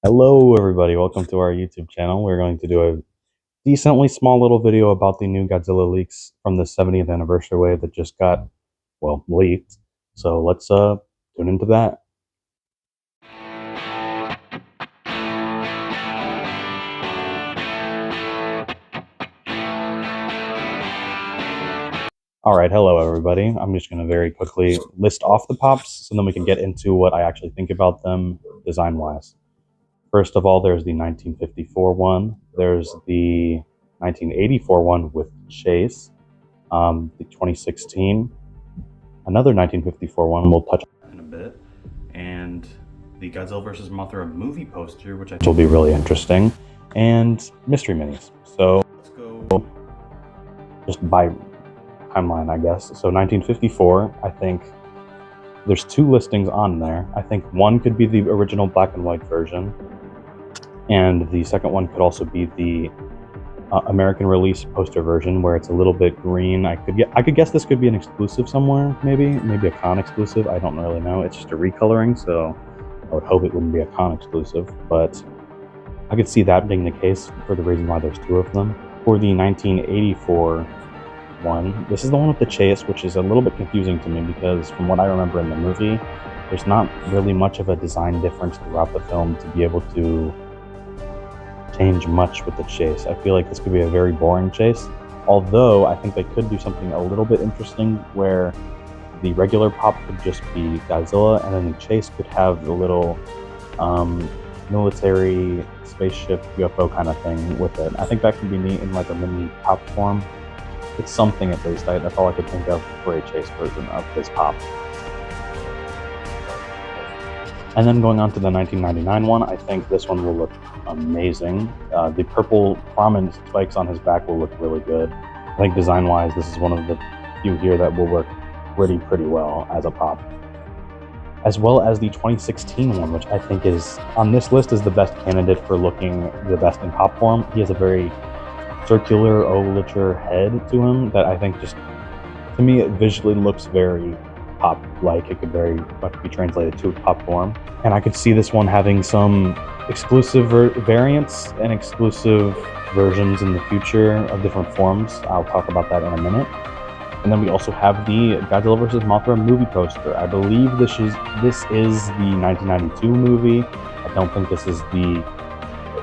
Hello everybody, welcome to our YouTube channel. We're going to do a decently small little video about the new Godzilla leaks from the 70th anniversary wave that just got, well, leaked. So let's tune into that. Alright, hello everybody. I'm just going to very quickly list off the pops so then we can get into what I actually think about them design-wise. First of all, there's the 1954 one. There's the 1984 one with Chase. The 2016. Another 1954 one we'll touch on in a bit. And the Godzilla vs. Mothra movie poster, which I think will be really interesting. And mystery minis. So let's go just by timeline, I guess. So 1954, I think there's two listings on there. I think one could be the original black and white version, and the second one could also be the American release poster version, where it's a little bit green. I could guess this could be an exclusive somewhere, maybe a con exclusive. I don't really know. It's just a recoloring, so I would hope it wouldn't be a con exclusive, but I could see that being the case for the reason why there's two of them. For the 1984 one, this is the one with the chase, which is a little bit confusing to me because from what I remember in the movie, there's not really much of a design difference throughout the film to be able to change much with the chase. I feel like this could be a very boring chase, although I think they could do something a little bit interesting where the regular pop could just be Godzilla and then the chase could have the little military spaceship UFO kind of thing with it. I think that could be neat in like a mini pop form. It's something at least. That's all I could think of for a chase version of this pop. And then going on to the 1999 one, I think this one will look amazing. The purple prominent spikes on his back will look really good. I think design-wise, this is one of the few here that will work pretty well as a pop. As well as the 2016 one, which I think is, on this list, is the best candidate for looking the best in pop form. He has a very circular, ovalature head to him that I think just, to me, it visually looks very pop-like. It could very much be translated to pop form. And I could see this one having some exclusive variants and exclusive versions in the future of different forms. I'll talk about that in a minute. And then we also have the Godzilla vs. Mothra movie poster. I believe this is the 1992 movie. I don't think this is the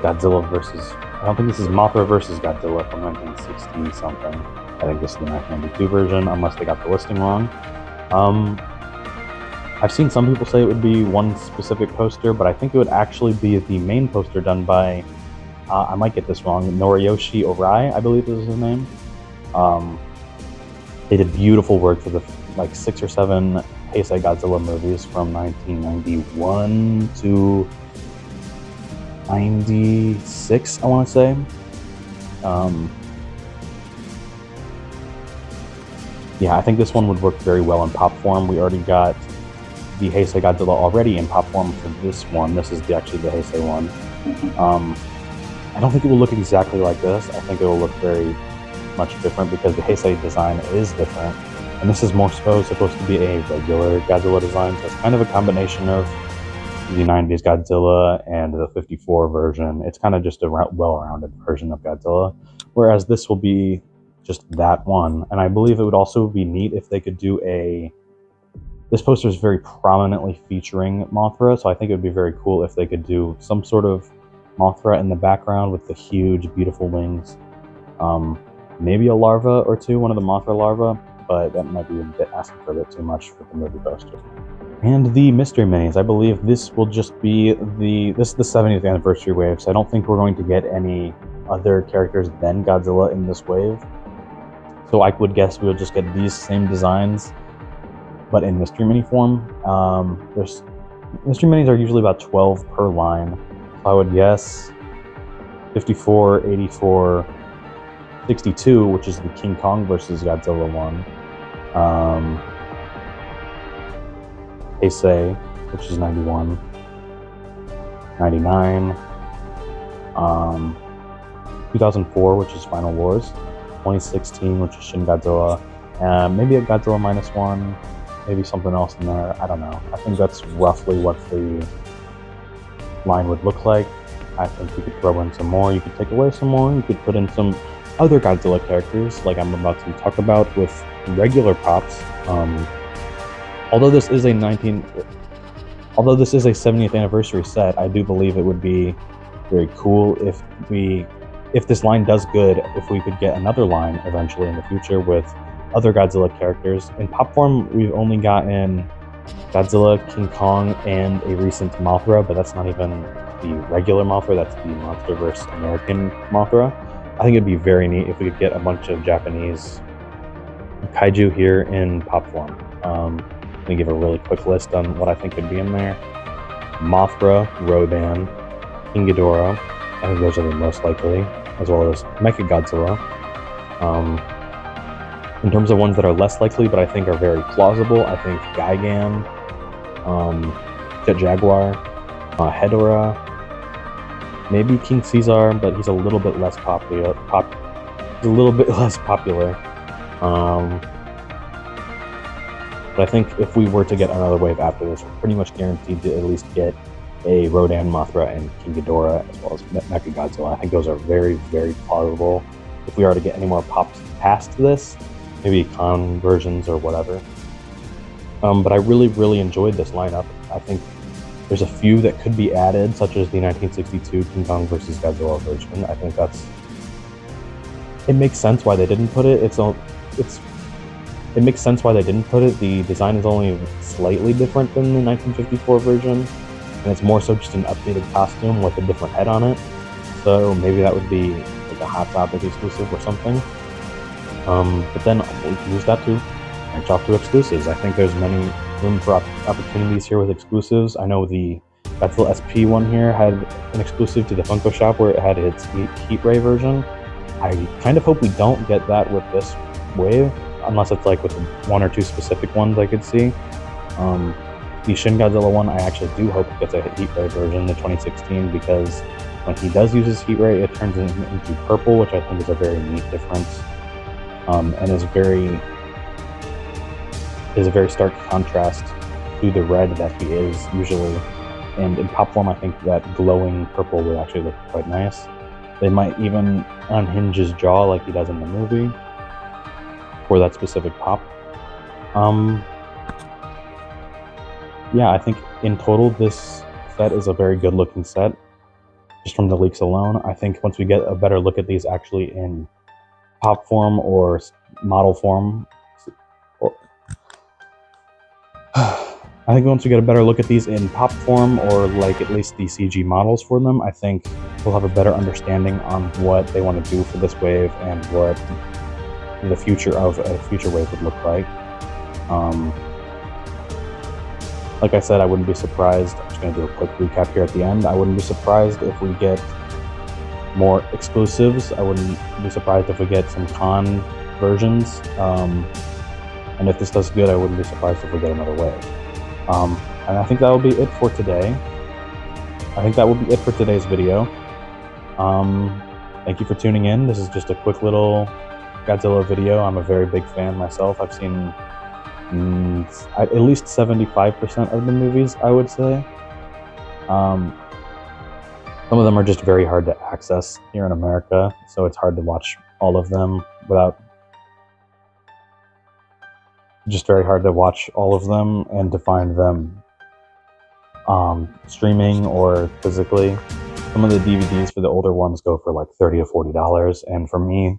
Godzilla versus... I don't think this is Mothra versus Godzilla from 1960 something. I think this is the 1992 version, unless they got the listing wrong. I've seen some people say it would be one specific poster, but I think it would actually be the main poster done by, I might get this wrong, Noriyoshi Orai, I believe is his name. They did beautiful work for the like 6 or 7 Heisei Godzilla movies from 1991 to 96, I want to say. Yeah, I think this one would work very well in pop form. We already got the Heisei Godzilla already in pop form for this one. This is actually the Heisei one. I don't think it will look exactly like this. I think it will look very much different because the Heisei design is different. And this is more supposed to be a regular Godzilla design, so it's kind of a combination of the 90s Godzilla and the 54 version. It's kind of just a well-rounded version of Godzilla, whereas this will be just that one. And I believe it would also be neat if they could do this poster is very prominently featuring Mothra, so I think it would be very cool if they could do some sort of Mothra in the background with the huge, beautiful wings. Maybe a larva or two, one of the Mothra larvae, but that might be a bit asking for a bit too much for the movie poster. And the mystery minis, I believe this will just be this is the 70th anniversary wave, so I don't think we're going to get any other characters than Godzilla in this wave. So I would guess we'll just get these same designs, but in mystery mini form. Mystery minis are usually about 12 per line. So I would guess 54, 84, 62, which is the King Kong versus Godzilla one. Heisei, which is 91, 99, 2004, which is Final Wars, 2016, which is Shin Godzilla, maybe a Godzilla -1, maybe something else in there. I don't know. I think that's roughly what the line would look like. I think you could throw in some more, you could take away some more, you could put in some other Godzilla characters, like I'm about to talk about with regular pops. Although this is a 70th anniversary set, I do believe it would be very cool if this line does good, if we could get another line eventually in the future with other Godzilla characters. In pop form, we've only gotten Godzilla, King Kong, and a recent Mothra, but that's not even the regular Mothra, that's the MonsterVerse American Mothra. I think it'd be very neat if we could get a bunch of Japanese kaiju here in pop form. Let me give a really quick list on what I think could be in there. Mothra, Rodan, King Ghidorah, I think those are the most likely, as well as Mechagodzilla. In terms of ones that are less likely, but I think are very plausible, I think Gigan, Jet Jaguar, Hedorah, maybe King Caesar, but he's a little bit less popular. But I think if we were to get another wave after this, we're pretty much guaranteed to at least get a Rodan, Mothra, and King Ghidorah, as well as Mechagodzilla. I think those are very, very plausible. If we are to get any more pops past this, maybe con versions or whatever. But I really, really enjoyed this lineup. I think there's a few that could be added, such as the 1962 King Kong vs. Godzilla version. I think it makes sense why they didn't put it. It makes sense why they didn't put it. The design is only slightly different than the 1954 version, and it's more so just an updated costume with a different head on it. So maybe that would be like a Hot Topic exclusive or something. But then we can use that to branch off to exclusives. I think there's many room for opportunities here with exclusives. I know the Godzilla SP one here had an exclusive to the Funko shop where it had its Heat Ray version. I kind of hope we don't get that with this wave, unless it's like with one or two specific ones I could see. The Shin Godzilla one, I actually do hope it gets a Heat Ray version, the 2016, because when he does use his Heat Ray, it turns him into purple, which I think is a very neat difference, and is a very stark contrast to the red that he is usually. And in pop form, I think that glowing purple would actually look quite nice. They might even unhinge his jaw like he does in the movie for that specific pop. Yeah, I think in total this set is a very good looking set, just from the leaks alone. I think once we get a better look at these actually in pop form or model form, I think once we get a better look at these in pop form, or like at least the CG models for them, I think we'll have a better understanding on what they want to do for this wave and what the future of a future wave would look like. Like I said, I wouldn't be surprised. I'm just going to do a quick recap here at the end. I wouldn't be surprised if we get more exclusives. I wouldn't be surprised if we get some con versions. And if this does good, I wouldn't be surprised if we get another wave. And I think that will be it for today. I think that will be it for today's video. Thank you for tuning in. This is just a quick little Godzilla video. I'm a very big fan myself. I've seen at least 75% of the movies, I would say. Some of them are just very hard to access here in America, so it's hard to watch all of them and to find them streaming or physically. Some of the DVDs for the older ones go for like $30 to $40, and for me,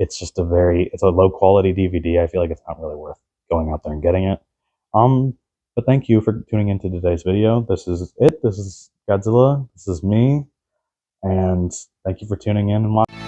it's just it's a low quality DVD. I feel like it's not really worth going out there and getting it. But thank you for tuning into today's video. This is it. This is Godzilla. This is me. And thank you for tuning in and watching.